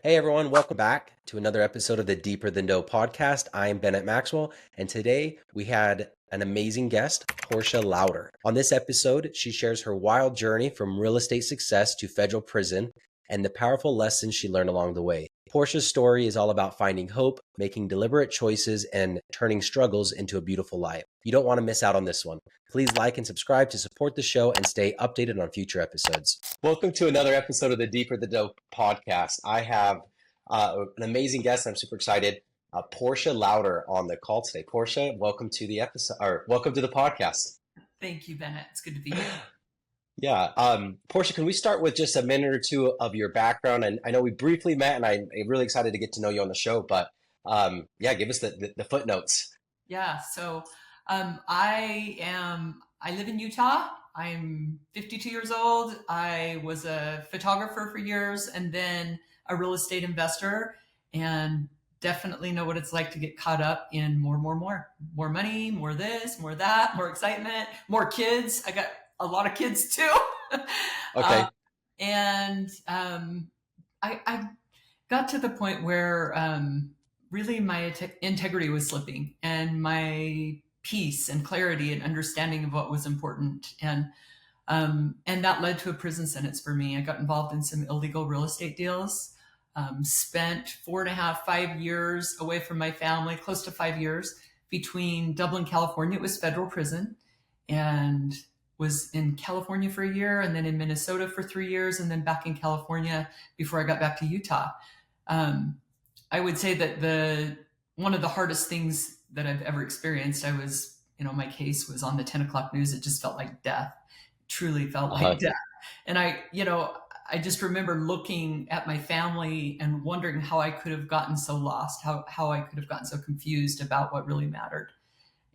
Hey everyone, welcome back to another episode of the Deeper Than Dough podcast. I am Bennett Maxwell, and today we had an amazing guest, Portia Louder. On this episode, she shares her wild journey from real estate success to federal prison and the powerful lessons she learned along the way. Portia's story is all about finding hope, making deliberate choices, and turning struggles into a beautiful life. You don't want to miss out on this one. Please like and subscribe to support the show and stay updated on future episodes. Welcome to another episode of the Deeper the Dough podcast. I have an amazing guest. I'm super excited. Portia Louder on the call today. Portia, welcome to the episode, or welcome to the podcast. Thank you, Bennett. It's good to be here. Yeah. Portia, can we start with just a minute or two of your background? And I know we briefly met, and I'm really excited to get to know you on the show. But yeah, give us the footnotes. Yeah. So I live in Utah. I'm 52 years old. I was a photographer for years and then a real estate investor, and definitely know what it's like to get caught up in more money, more this, more that, more excitement, more kids. I got a lot of kids too. Okay. I got to the point where really my integrity was slipping, and my peace and clarity and understanding of what was important. And that led to a prison sentence for me. I got involved in some illegal real estate deals, spent 4.5, 5 years away from my family, close to 5 years between Dublin, California. It was federal prison, and was in California for a year, and then in Minnesota for 3 years, and then back in California before I got back to Utah. I would say that one of the hardest things that I've ever experienced, my case was on the 10 o'clock news. It just felt like death. It truly felt like death. And I just remember looking at my family and wondering how I could have gotten so lost, how I could have gotten so confused about what really mattered.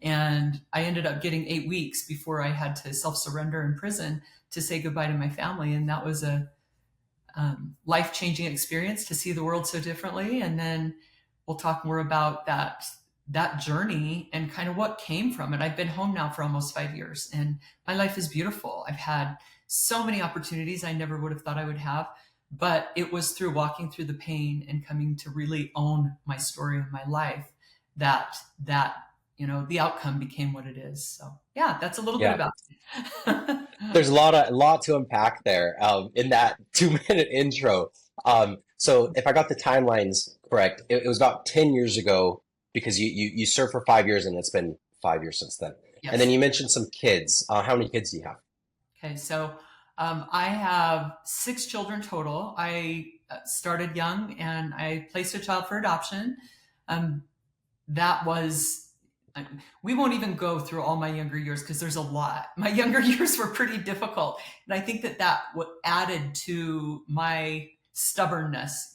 And I ended up getting 8 weeks before I had to self-surrender in prison to say goodbye to my family. And that was a life-changing experience to see the world so differently. And then we'll talk more about that journey and kind of what came from it. I've been home now for almost 5 years, and my life is beautiful. I've had so many opportunities I never would have thought I would have, but it was through walking through the pain and coming to really own my story and my life that the outcome became what it is. So yeah, that's a little bit about it. There's a lot to unpack there in that 2 minute intro. So if I got the timelines correct, it was about 10 years ago, because you served for 5 years, and it's been 5 years since then. Yes. And then you mentioned some kids. How many kids do you have? Okay, so I have 6 children total. I started young, and I placed a child for adoption. We won't even go through all my younger years because there's a lot. My younger years were pretty difficult. And I think that what added to my stubbornness.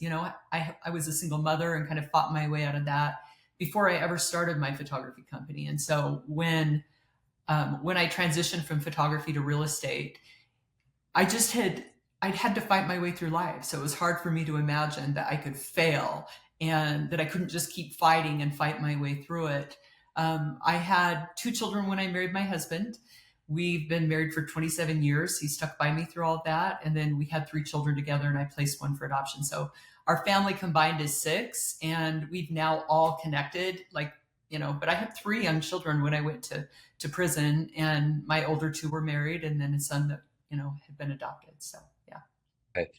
I was a single mother and kind of fought my way out of that before I ever started my photography company. And so when I transitioned from photography to real estate, I'd had to fight my way through life. So it was hard for me to imagine that I could fail and that I couldn't just keep fighting and fight my way through it. I had 2 children when I married my husband. We've been married for 27 years. He stuck by me through all of that. And then we had 3 children together, and I placed 1 for adoption. So our family combined is 6, and we've now all connected, but I had 3 young children when I went to prison, and my older 2 were married, and then a son that, had been adopted. So, yeah. Okay.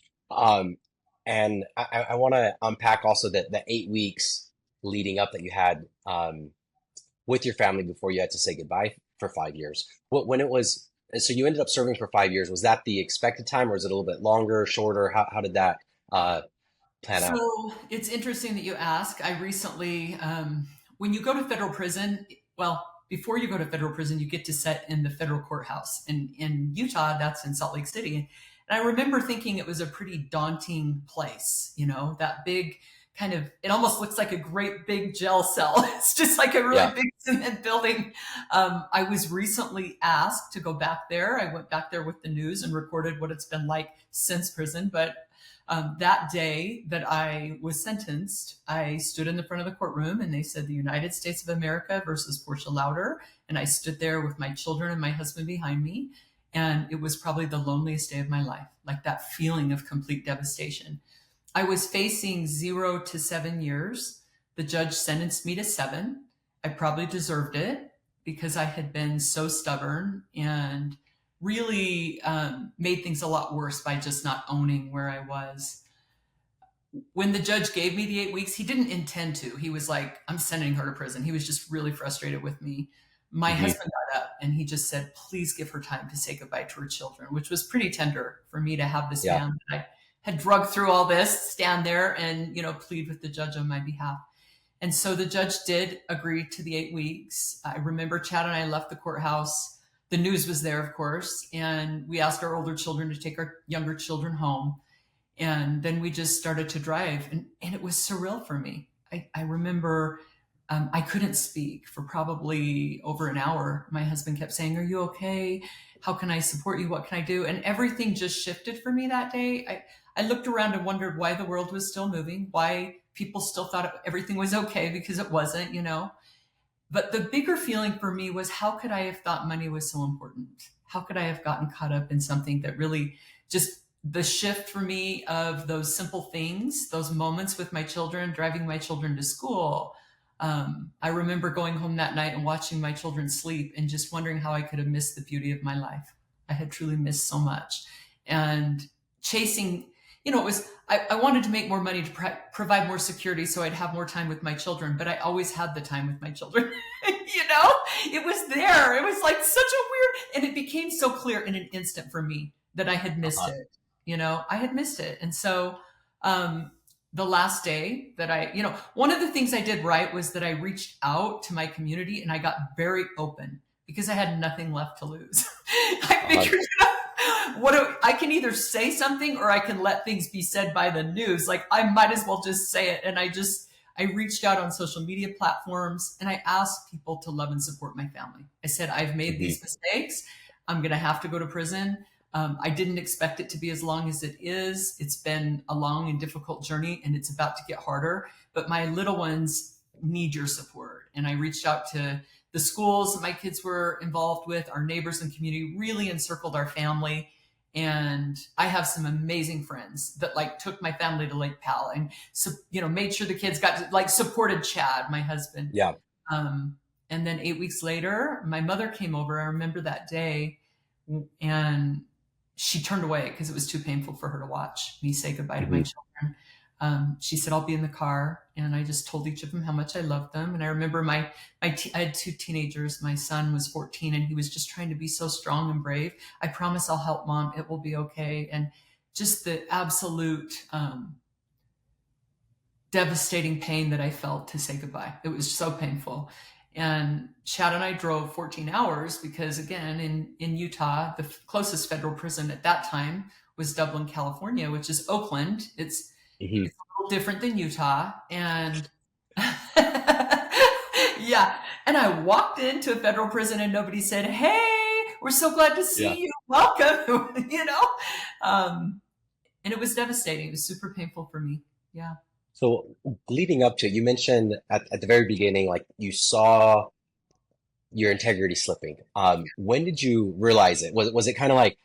And I want to unpack also the 8 weeks leading up that you had with your family before you had to say goodbye for 5 years. So you ended up serving for 5 years. Was that the expected time, or was it a little bit longer, shorter? How did that plan out? So it's interesting that you ask. I recently, when you go to federal prison, before you go to federal prison, you get to sit in the federal courthouse. And in Utah, that's in Salt Lake City. And I remember thinking it was a pretty daunting place, that big it almost looks like a great big jail cell. It's just like a really big cement building. I was recently asked to go back there. I went back there with the news and recorded what it's been like since prison. But that day that I was sentenced, I stood in the front of the courtroom, and they said, "The United States of America versus Portia Louder." And I stood there with my children and my husband behind me. And it was probably the loneliest day of my life, like that feeling of complete devastation. I was facing 0 to 7 years. The judge sentenced me to 7. I probably deserved it because I had been so stubborn and really made things a lot worse by just not owning where I was. When the judge gave me the 8 weeks, he didn't intend to. He was like, I'm sending her to prison. He was just really frustrated with me. My Hmm. husband got up and he just said, please give her time to say goodbye to her children, which was pretty tender for me to have this Yeah. man that I had drugged through all this stand there and, plead with the judge on my behalf. And so the judge did agree to the 8 weeks. I remember Chad and I left the courthouse. The news was there, of course, and we asked our older children to take our younger children home. And then we just started to drive, and it was surreal for me. I remember I couldn't speak for probably over an hour. My husband kept saying, are you okay? How can I support you? What can I do? And everything just shifted for me that day. I looked around and wondered why the world was still moving, why people still thought everything was okay, because it wasn't. But the bigger feeling for me was, how could I have thought money was so important? How could I have gotten caught up in something that really just the shift for me of those simple things, those moments with my children, driving my children to school. I remember going home that night and watching my children sleep and just wondering how I could have missed the beauty of my life. I had truly missed so much. And chasing, I wanted to make more money to provide more security so I'd have more time with my children, but I always had the time with my children. It was there. It was like such a weird, and it became so clear in an instant for me that I had missed Uh-huh. it. I had missed it. And so, the last day that one of the things I did right was that I reached out to my community and I got very open because I had nothing left to lose. I Uh-huh. figured I can either say something or I can let things be said by the news. Like I might as well just say it. And I reached out on social media platforms and I asked people to love and support my family. I said, I've made Hmm. these mistakes. I'm going to have to go to prison. I didn't expect it to be as long as it is. It's been a long and difficult journey and it's about to get harder, but my little ones need your support. And I reached out to the schools that my kids were involved with, our neighbors and community, really encircled our family. And I have some amazing friends that like took my family to Lake Powell and, made sure the kids got to, like supported Chad, my husband. Yeah. Um, and then 8 weeks later, my mother came over. I remember that day, and she turned away because it was too painful for her to watch me say goodbye to my Hmm. children. She said, I'll be in the car. And I just told each of them how much I loved them. And I remember I had 2 teenagers. My son was 14 and he was just trying to be so strong and brave. I promise I'll help mom. It will be okay. And just the absolute devastating pain that I felt to say goodbye. It was so painful. And Chad and I drove 14 hours because, again, in Utah, the closest federal prison at that time was Dublin, California, which is Oakland. It's Hmm. a little different than Utah. And yeah. And I walked into a federal prison and nobody said, hey, we're so glad to Yeah. see you. Welcome, and it was devastating. It was super painful for me. Yeah. So leading up to it, you mentioned at the very beginning, like you saw your integrity slipping. When did you realize it? Was it kind of like,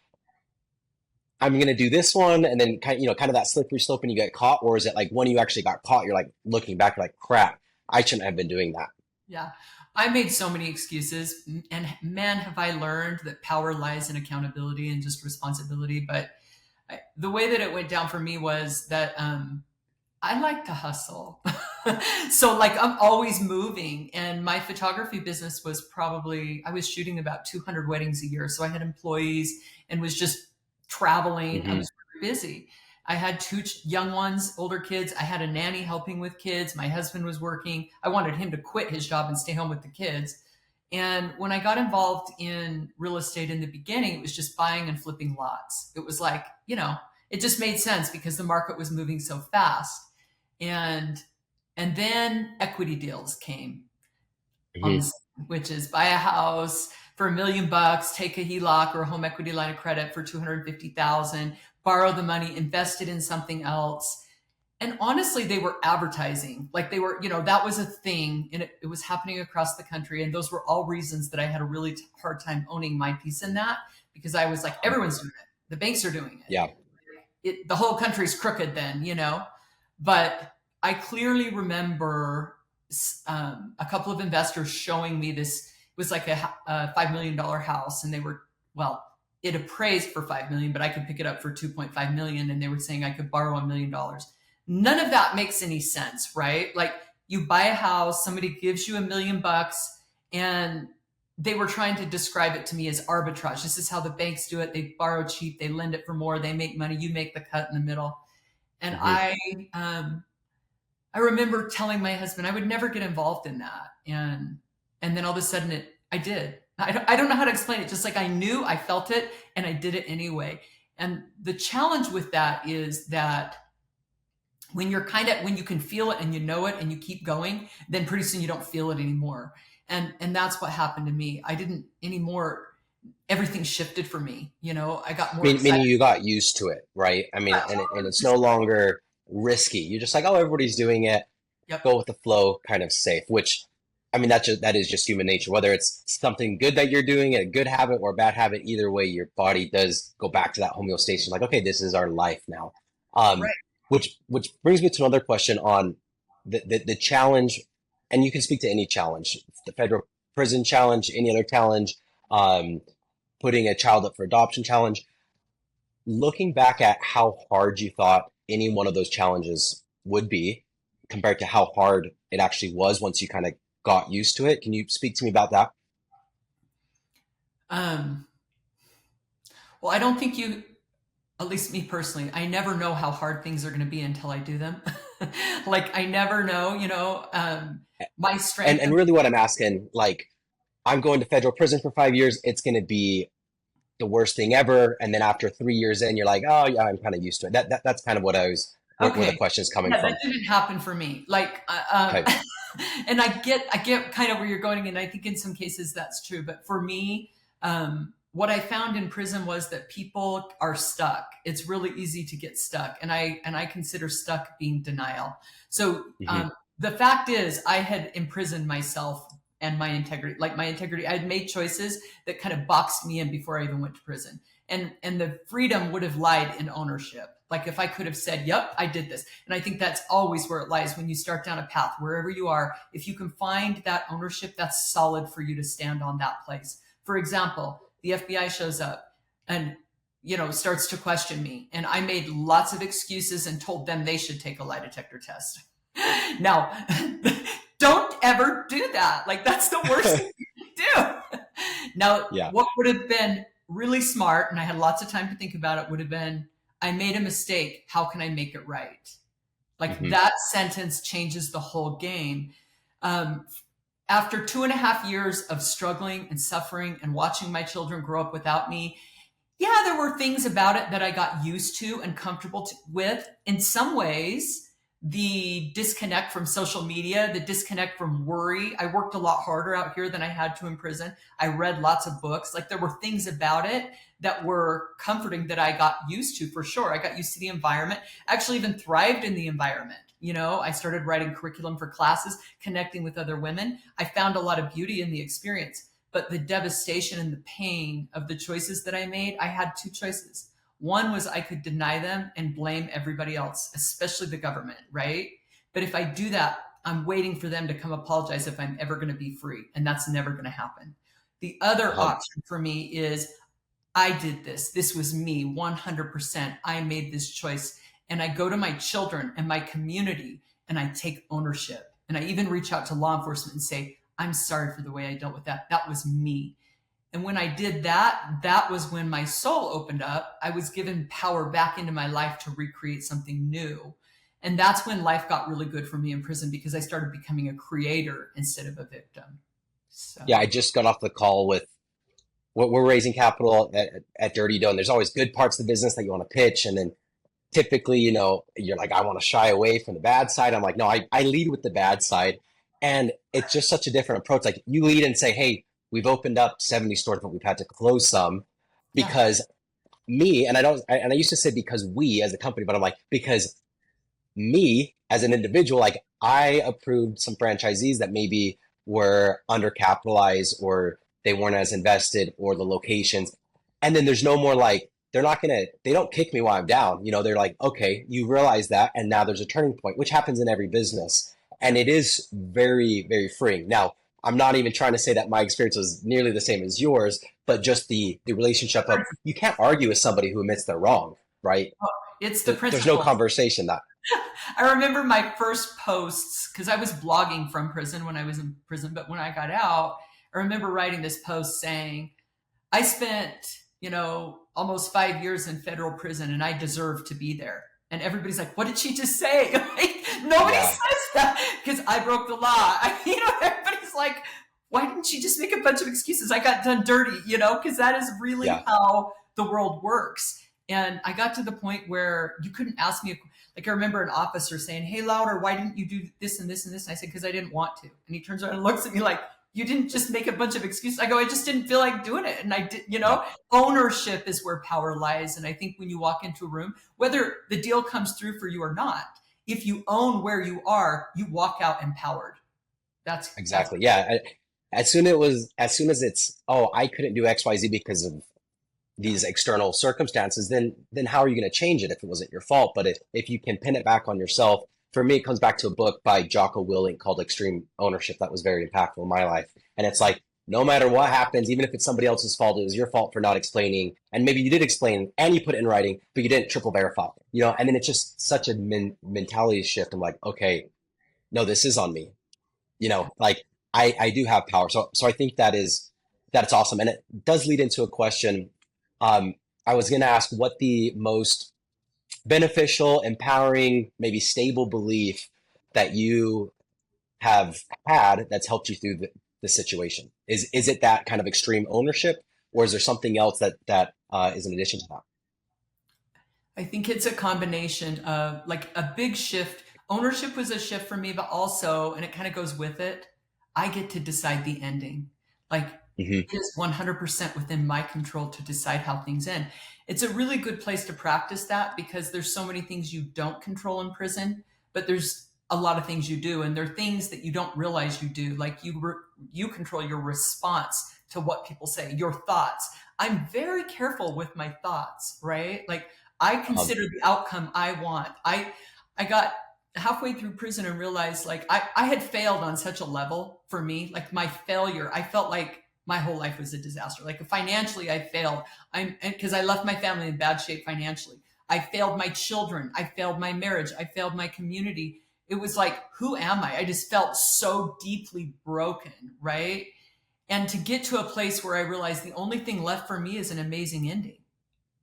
I'm going to do this one and then kind of that slippery slope and you get caught? Or is it like when you actually got caught, you're like looking back, you're like, crap, I shouldn't have been doing that. Yeah. I made so many excuses, and man, have I learned that power lies in accountability and just responsibility. But the way that it went down for me was that I like to hustle. So, like, I'm always moving. And my photography business was I was shooting about 200 weddings a year. So I had employees and was just traveling. I Hmm. was very busy. I had 2 young ones, older kids. I had a nanny helping with kids. My husband was working. I wanted him to quit his job and stay home with the kids. And when I got involved in real estate in the beginning, it was just buying and flipping lots. It was like, it just made sense because the market was moving so fast. And and then equity deals came on the Hmm. scene, which is buy a house for $1 million, take a HELOC or a home equity line of credit for 250,000, borrow the money, invest it in something else. And honestly, they were advertising like they were, that was a thing, and it was happening across the country. And those were all reasons that I had a really hard time owning my piece in that, because I was like, everyone's doing it. The banks are doing Yeah. it. The whole country's crooked then. But I clearly remember a couple of investors showing me this. It was like a $5 million house, and they were, well, it appraised for 5 million, but I could pick it up for 2.5 million, and they were saying I could borrow $1 million. None of that makes any sense, right? Like, you buy a house, somebody gives you $1 million, and they were trying to describe it to me as arbitrage. This is how the banks do it. They borrow cheap, they lend it for more, they make money, you make the cut in the middle. And Hmm. I remember telling my husband I would never get involved in that, and then all of a sudden I did. I don't know how to explain it. Just like I knew, I felt it, and I did it anyway. And the challenge with that is that when when you can feel it and you know it and you keep going, then pretty soon you don't feel it anymore. And that's what happened to me. I didn't anymore. Everything shifted for me. I got more Meaning excited. you got used to it, right? I mean, and it's no longer risky. You're just like, oh, everybody's doing it. Yep. Go with the flow, kind of safe. Which, I mean, that is just human nature. Whether it's something good that you're doing, a good habit or a bad habit, either way, your body does go back to that homeostasis. Like, okay, this is our life now. Um, Right. which brings me to another question on the challenge, and you can speak to any challenge, the federal prison challenge, any other challenge, um, putting a child up for adoption challenge. Looking back at how hard you thought any one of those challenges would be compared to how hard it actually was once you kind of got used to it, can you speak to me about that? Um, well, I don't think you, at least me personally, I never know how hard things are going to be until I do them. Like, I never know, my strength. And really what I'm asking, like, I'm going to federal prison for 5 years. It's going to be the worst thing ever. And then after 3 years in, you're like, oh yeah, I'm kind of used to it. That's kind of what I was, where the Okay. question's coming Yeah, that from. didn't happen for me. Like, Okay. and I get kind of where you're going, and I think in some cases that's true. But for me, what I found in prison was that people are stuck. It's really easy to get stuck, and I consider stuck being denial. So Hmm. the fact is, I had imprisoned myself and my integrity. Like, my integrity, I had made choices that kind of boxed me in before I even went to prison, and the freedom would have lied in ownership. Like, if I could have said, yep, I did this. And I think that's always where it lies when you start down a path, wherever you are. If you can find that ownership, that's solid for you to stand on that place. For example, the FBI shows up and starts to question me, and I made lots of excuses and told them they should take a lie detector test. Now, don't ever do that. Like, that's the worst thing you can do. Now, Yeah. what would have been really smart, and I had lots of time to think about it, would have been, I made a mistake. How can I make it right? Like, Hmm. that sentence changes the whole game. Um, After 2.5 years of struggling and suffering and watching my children grow up without me, yeah, there were things about it that I got used to and comfortable with. In some ways, the disconnect from social media, the disconnect from worry. I worked a lot harder out here than I had to in prison. I read lots of books. Like, there were things about it that were comforting that I got used to, for sure. I got used to the environment. I actually even thrived in the environment. I started writing curriculum for classes, connecting with other women. I found a lot of beauty in the experience. But the devastation and the pain of the choices that I made, I had two choices. One was I could deny them and blame everybody else, especially the government, right? But if I do that, I'm waiting for them to come apologize if I'm ever going to be free. And that's never going to happen. The other Uh-huh. option for me is, I did this. This was me 100%. I made this choice. And I go to my children and my community and I take ownership. And I even reach out to law enforcement and say, I'm sorry for the way I dealt with that. That was me. And when I did that, that was when my soul opened up. I was given power back into my life to recreate something new. And that's when life got really good for me in prison, because I started becoming a creator instead of a victim. So, Yeah, I just got off the call with we're raising capital at Dirty Dough, and there's always good parts of the business that you want to pitch, and then typically, you're like, I want to shy away from the bad side. I'm like, no, I lead with the bad side. And it's just such a different approach. Like, you lead and say, hey, we've opened up 70 stores, but we've had to close some yeah, because me, and I used to say because we as a company, but I'm like, because me as an individual, like, I approved some franchisees that maybe were undercapitalized or they weren't as invested or the locations. And then there's no more like they don't kick me while I'm down. They're like, okay, you realize that, and now there's a turning point, which happens in every business. And it is very, very freeing. Now, I'm not even trying to say that my experience was nearly the same as yours, but just the relationship of you can't argue with somebody who admits they're wrong, right? Oh, it's the There's no principle. conversation that. I remember my first posts because I was blogging from prison when I was in prison. But when I got out, I remember writing this post saying, I spent, almost 5 years in federal prison and I deserve to be there. And everybody's like, what did she just say? Like, nobody Yeah, says that because I broke the law. Everybody's like, why didn't she just make a bunch of excuses? I got done dirty, because that is really yeah, how the world works. And I got to the point where you couldn't ask me, like I remember an officer saying, hey, Louder, why didn't you do this and this and this? And I said, because I didn't want to. And he turns around and looks at me like, you didn't just make a bunch of excuses. I go, I just didn't feel like doing it. And I did, yeah, ownership is where power lies. And I think when you walk into a room, whether the deal comes through for you or not, if you own where you are, you walk out empowered. That's exactly. Yeah. As soon as it's, oh, I couldn't do XYZ because of these external circumstances, then how are you going to change it if it wasn't your fault? But if you can pin it back on yourself, for me, it comes back to a book by Jocko Willink called Extreme Ownership that was very impactful in my life. And it's like, no matter what happens, even if it's somebody else's fault, it was your fault for not explaining. And maybe you did explain and you put it in writing, but you didn't triple verify, and then it's just such a mentality shift. I'm like, okay, no, this is on me. Like I do have power. So I think that's awesome. And it does lead into a question. I was going to ask what the most beneficial, empowering, maybe stable belief that you have had that's helped you through the situation. Is it that kind of extreme ownership, or is there something else that is in addition to that? I think it's a combination of like a big shift. Ownership was a shift for me, but also, and it kind of goes with it, I get to decide the ending. Like Hmm. it is 100% within my control to decide how things end. It's a really good place to practice that because there's so many things you don't control in prison, but there's a lot of things you do. And there are things that you don't realize you do. Like you control your response to what people say, your thoughts. I'm very careful with my thoughts, right? Like I Um, consider the outcome I want. I got halfway through prison and realized like I had failed on such a level for me. Like my failure, I felt like my whole life was a disaster. Like financially, I failed. Because I left my family in bad shape financially. I failed my children. I failed my marriage. I failed my community. It was like, who am I? I just felt so deeply broken, right? And to get to a place where I realized the only thing left for me is an amazing ending.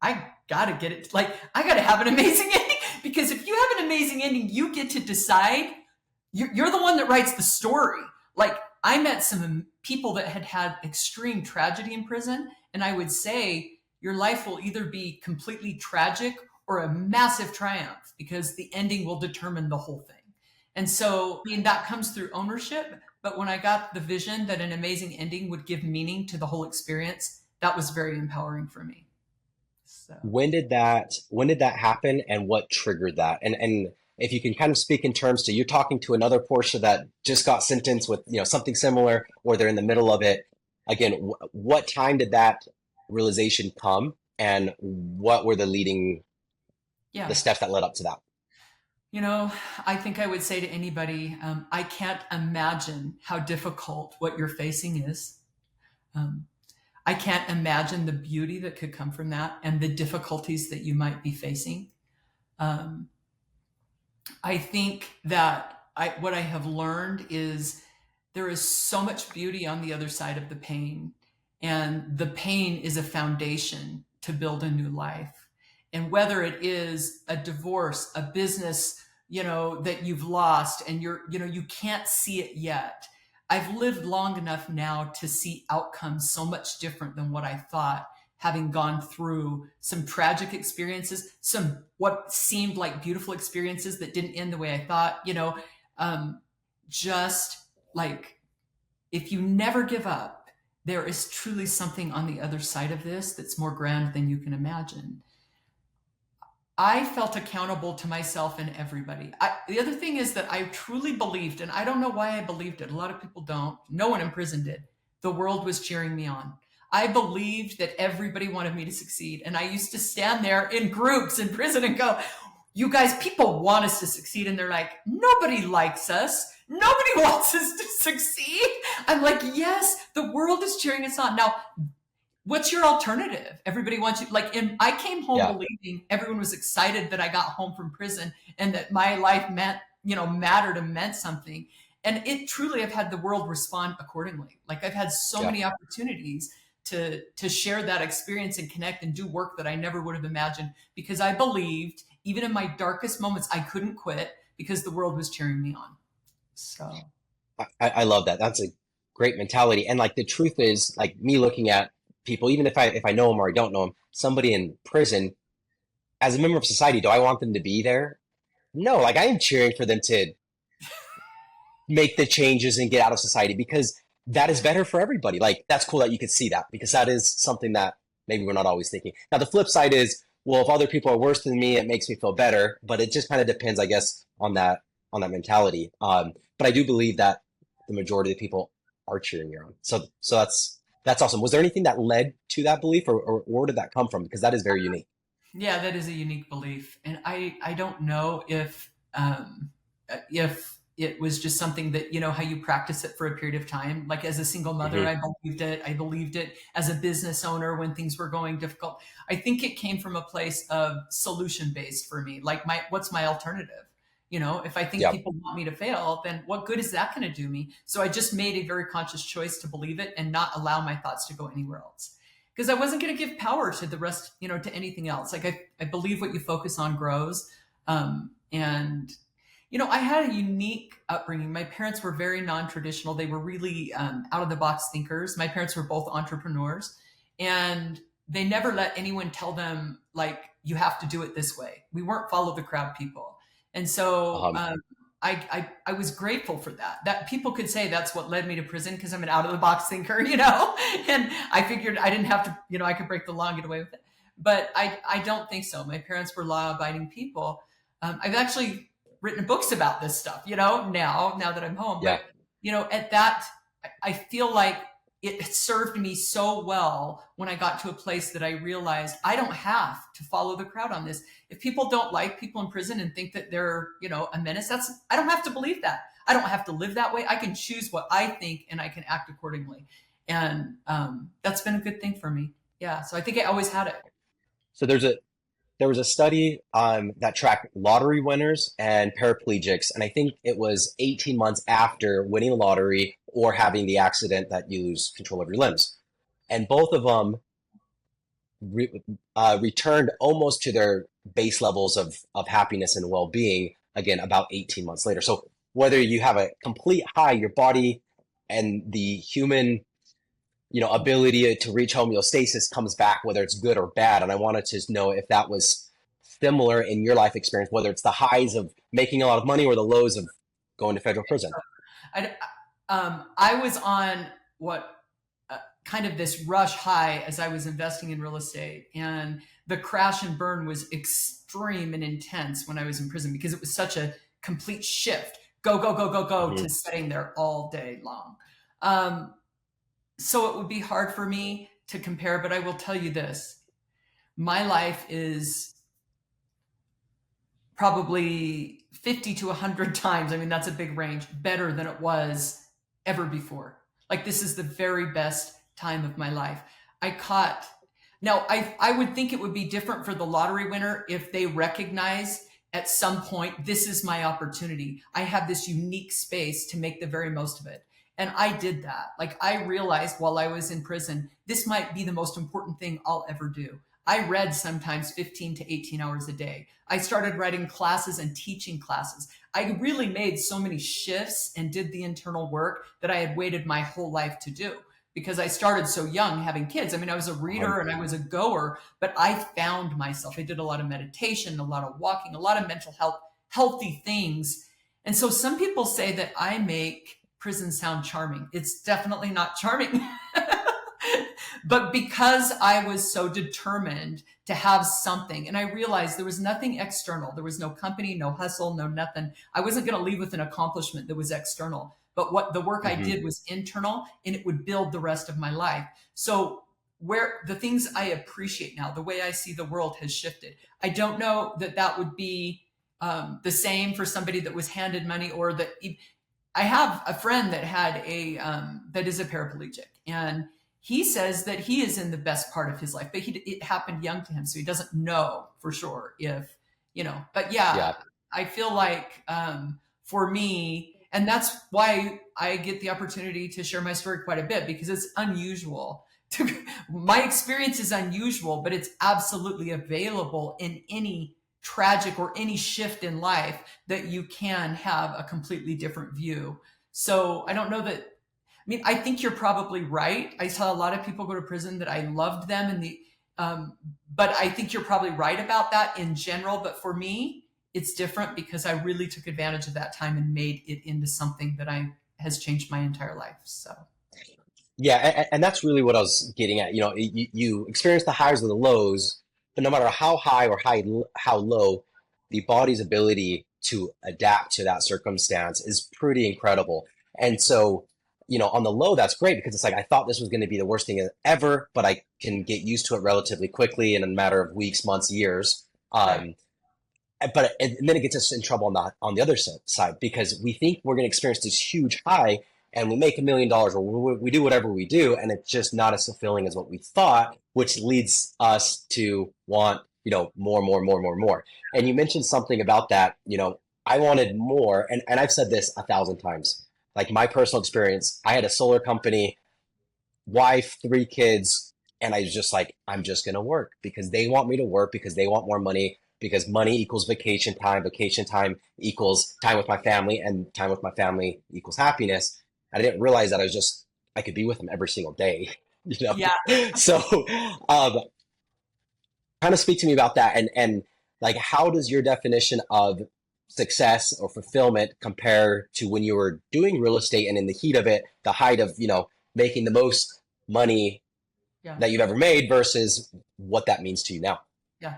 I gotta get it. Like, I gotta have an amazing ending because if you have an amazing ending, you get to decide. You're the one that writes the story. Like, I met some people that had had extreme tragedy in prison, and I would say your life will either be completely tragic or a massive triumph because the ending will determine the whole thing. And so, I mean, that comes through ownership. But when I got the vision that an amazing ending would give meaning to the whole experience, that was very empowering for me. So. when did that happen, and what triggered that? And if you can kind of speak in terms to you're talking to another Portia that just got sentenced with something similar, or they're in the middle of it. Again, what time did that realization come, and what were the Yeah. steps that led up to that? You know, I think I would say to anybody, I can't imagine how difficult what you're facing is. Um, I can't imagine the beauty that could come from that and the difficulties that you might be facing. Um, I think that what I have learned is there is so much beauty on the other side of the pain. And the pain is a foundation to build a new life. And whether it is a divorce, a business, that you've lost and you can't see it yet. I've lived long enough now to see outcomes so much different than what I thought, having gone through some tragic experiences, some what seemed like beautiful experiences that didn't end the way I thought, um, just like if you never give up, there is truly something on the other side of this that's more grand than you can imagine. I felt accountable to myself and everybody. The other thing is that I truly believed, and I don't know why I believed it. A lot of people don't. No one in prison did. The world was cheering me on. I believed that everybody wanted me to succeed. And I used to stand there in groups in prison and go, you guys, people want us to succeed. And they're like, nobody likes us. Nobody wants us to succeed. I'm like, yes, the world is cheering us on. Now, what's your alternative? Everybody wants you. I came home believing everyone was excited that I got home from prison and that my life mattered and meant something. And it truly, I've had the world respond accordingly. Like I've had so many opportunities to share that experience and connect and do work that I never would have imagined, because I believed even in my darkest moments, I couldn't quit because the world was cheering me on. So I love that. That's a great mentality. And like the truth is, like me looking at people, even if I know them or I don't know them, somebody in prison, as a member of society, do I want them to be there? No, like I am cheering for them to make the changes and get out of society, because that is better for everybody. Like that's cool that you could see that, because that is something that maybe we're not always thinking. Now the flip side is, well, if other people are worse than me, it makes me feel better. But it just kind of depends, I guess, on that mentality. But I do believe that the majority of the people are cheering you on. So that's awesome. Was there anything that led to that belief, or where did that come from? Because that is very unique. Yeah, that is a unique belief. And I don't know if it was just something that, how you practice it for a period of time. Like as a single mother, Mm-hmm. I believed it. I believed it as a business owner when things were going difficult. I think it came from a place of solution based for me. Like what's my alternative? If I think Yeah. people want me to fail, then what good is that going to do me? So I just made a very conscious choice to believe it and not allow my thoughts to go anywhere else. Because I wasn't going to give power to the rest, to anything else. Like I believe what you focus on grows. And I had a unique upbringing. My parents were very non-traditional. They were really out of the box thinkers. My parents were both entrepreneurs, and they never let anyone tell them, like, you have to do it this way. We weren't follow the crowd people. And so I was grateful for that. That people could say that's what led me to prison, because I'm an out of the box thinker, and I figured I didn't have to, I could break the law and get away with it. But I don't think so. My parents were law abiding people. I've actually written books about this stuff, now that I'm home. Yeah. But, at that, I feel like it served me so well when I got to a place that I realized I don't have to follow the crowd on this. If people don't like people in prison and think that they're, a menace, I don't have to believe that. I don't have to live that way. I can choose what I think and I can act accordingly. And that's been a good thing for me. Yeah. So I think I always had it. So there was a study that tracked lottery winners and paraplegics, and I think it was 18 months after winning the lottery or having the accident that you lose control of your limbs. And both of them returned almost to their base levels of happiness and well-being, again, about 18 months later. So whether you have a complete high, your body and the human ability to reach homeostasis comes back, whether it's good or bad. And I wanted to know if that was similar in your life experience, whether it's the highs of making a lot of money or the lows of going to federal prison. I was on kind of this rush high as I was investing in real estate, and the crash and burn was extreme and intense when I was in prison, because it was such a complete shift, go, Mm-hmm. to sitting there all day long. So it would be hard for me to compare, but I will tell you this. My life is probably 50 to 100 times, I mean, that's a big range, better than it was ever before. Like, this is the very best time of my life. Now, I would think it would be different for the lottery winner if they recognize at some point, this is my opportunity. I have this unique space to make the very most of it. And I did that. Like, I realized while I was in prison, this might be the most important thing I'll ever do. I read sometimes 15 to 18 hours a day. I started writing classes and teaching classes. I really made so many shifts and did the internal work that I had waited my whole life to do, because I started so young having kids. I mean, I was a reader and I was a goer, but I found myself. I did a lot of meditation, a lot of walking, a lot of mental health, healthy things. And so some people say that I make prison sound charming. It's definitely not charming. But because I was so determined to have something, and I realized there was nothing external, there was no company, no hustle, no nothing. I wasn't going to leave with an accomplishment that was external, but what the work I did was internal, and it would build the rest of my life. So where the things I appreciate now, the way I see the world has shifted. I don't know that that would be the same for somebody that was handed money, or that I have a friend that had that is a paraplegic, and he says that he is in the best part of his life, but it happened young to him, so he doesn't know for sure if, but yeah, I feel like for me, and that's why I get the opportunity to share my story quite a bit, because it's unusual. My experience is unusual, but it's absolutely available in any tragic or any shift in life, that you can have a completely different view. So I don't know that, I mean, I think you're probably right. I saw a lot of people go to prison that I loved them, but I think you're probably right about that in general. But for me, it's different, because I really took advantage of that time and made it into something that has changed my entire life. So. Yeah, and that's really what I was getting at. You experience the highs and the lows, but no matter how high or how low, the body's ability to adapt to that circumstance is pretty incredible. And so, on the low, that's great, because it's like, I thought this was going to be the worst thing ever, but I can get used to it relatively quickly in a matter of weeks, months, years. Right. And then it gets us in trouble on the other side, because we think we're going to experience this huge high, and we make $1 million, or we do whatever we do, and it's just not as fulfilling as what we thought, which leads us to want, more. And you mentioned something about that. I wanted more, and I've said this 1,000 times. Like, my personal experience, I had a solar company, wife, 3 kids, and I was just like, I'm just going to work because they want me to work, because they want more money, because money equals vacation time equals time with my family, and time with my family equals happiness. And I didn't realize that I could be with them every single day, Yeah. So, kind of speak to me about that, and like, how does your definition of success or fulfillment compare to when you were doing real estate and in the heat of it, the height of, making the most money Yeah. that you've ever made, versus what that means to you now? Yeah.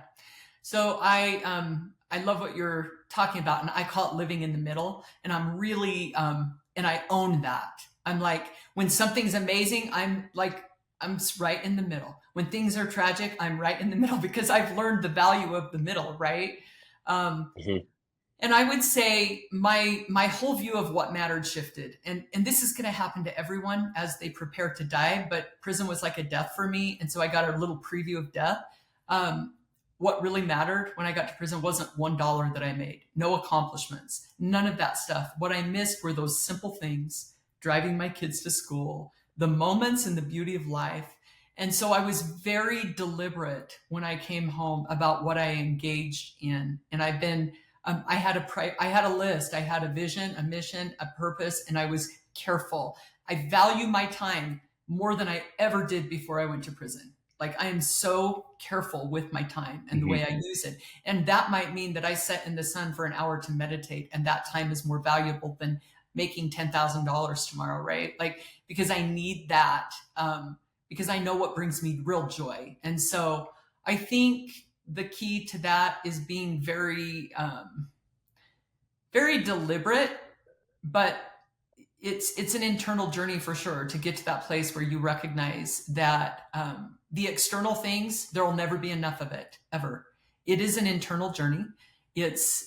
So I love what you're talking about, and I call it living in the middle. And I'm really and I own that. I'm like, when something's amazing, I'm right in the middle. When things are tragic, I'm right in the middle, because I've learned the value of the middle, right? Mm-hmm. And I would say my whole view of what mattered shifted. And this is going to happen to everyone as they prepare to die, but prison was like a death for me. And so I got a little preview of death. What really mattered when I got to prison wasn't $1 that I made, no accomplishments, none of that stuff. What I missed were those simple things: driving my kids to school, the moments and the beauty of life. And so I was very deliberate when I came home about what I engaged in. And I've been, I had a list, I had a vision, a mission, a purpose, and I was careful. I value my time more than I ever did before I went to prison. Like, I am so careful with my time and the way I use it. And that might mean that I sit in the sun for an hour to meditate, and that time is more valuable than making $10,000 tomorrow, right? Like, because I need that, because I know what brings me real joy. And so I think the key to that is being very, very deliberate, but it's an internal journey for sure, to get to that place where you recognize that the external things, there will never be enough of it, ever. It is an internal journey. It's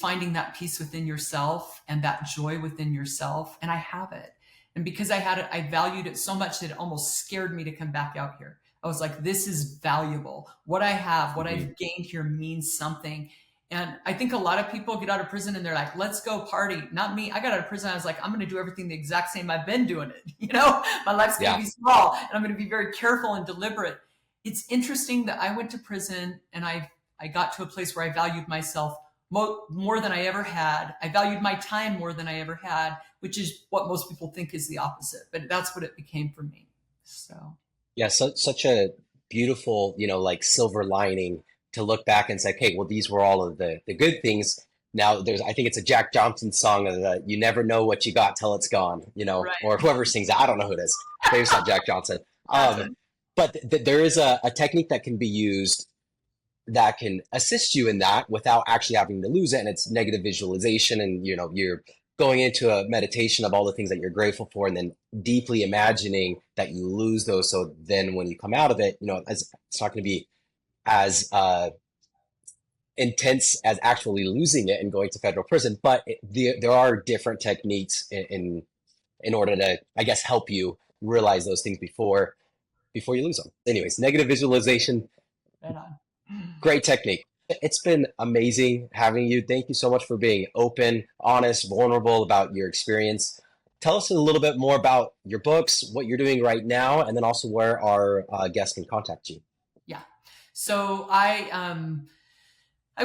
finding that peace within yourself and that joy within yourself. And I have it. And because I had it, I valued it so much that it almost scared me to come back out here. I was like, this is valuable. What I have, what I've gained here means something. And I think a lot of people get out of prison and they're like, let's go party. Not me. I got out of prison. I was like, I'm going to do everything the exact same I've been doing it. My life's going to be small, and I'm going to be very careful and deliberate. It's interesting that I went to prison and I got to a place where I valued myself more than I ever had. I valued my time more than I ever had, which is what most people think is the opposite, but that's what it became for me. So. Yeah. Such a beautiful, like, silver lining to look back and say, okay, well, these were all of the good things. Now I think it's a Jack Johnson song of the, you never know what you got till it's gone, Right. or whoever sings that. I don't know who it is. Maybe it's not Jack Johnson. But there is a technique that can be used that can assist you in that without actually having to lose it. And it's negative visualization. And, you're going into a meditation of all the things that you're grateful for, and then deeply imagining that you lose those. So then when you come out of it, as it's not going to be as intense as actually losing it and going to federal prison, but there are different techniques in order to, I guess, help you realize those things before you lose them. Anyways, negative visualization, Right on. great technique. It's been amazing having you. Thank you so much for being open, honest, vulnerable about your experience. Tell us a little bit more about your books, what you're doing right now, and then also where our guests can contact you. Yeah. So I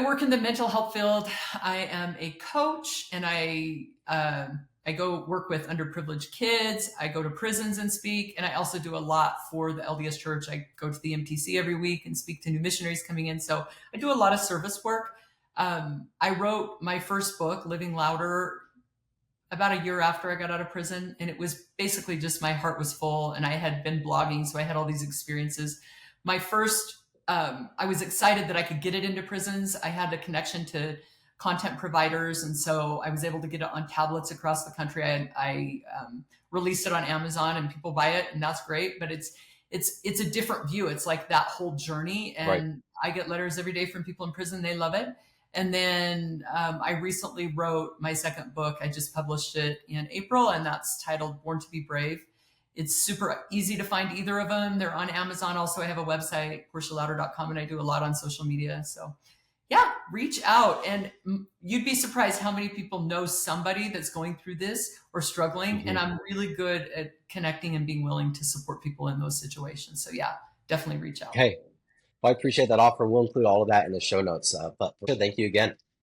work in the mental health field. I am a coach, and I go work with underprivileged kids. I go to prisons and speak, and I also do a lot for the LDS Church. I go to the MTC every week and speak to new missionaries coming in. So I do a lot of service work. I wrote my first book, Living Louder, about a year after I got out of prison, and it was basically just my heart was full, and I had been blogging, so I had all these experiences. My first I was excited that I could get it into prisons. I had a connection to content providers, and so I was able to get it on tablets across the country. I released it on Amazon, and people buy it, and that's great. But it's a different view. It's like that whole journey, and Right. I get letters every day from people in prison. They love it. And then I recently wrote my second book. I just published it in April, and that's titled Born to be Brave. It's super easy to find either of them. They're on Amazon. Also, I have a website, portialouder.com, and I do a lot on social media. So yeah, reach out. And you'd be surprised how many people know somebody that's going through this or struggling. Mm-hmm. And I'm really good at connecting and being willing to support people in those situations. So yeah, definitely reach out. Hey, well, I appreciate that offer. We'll include all of that in the show notes. But thank you again.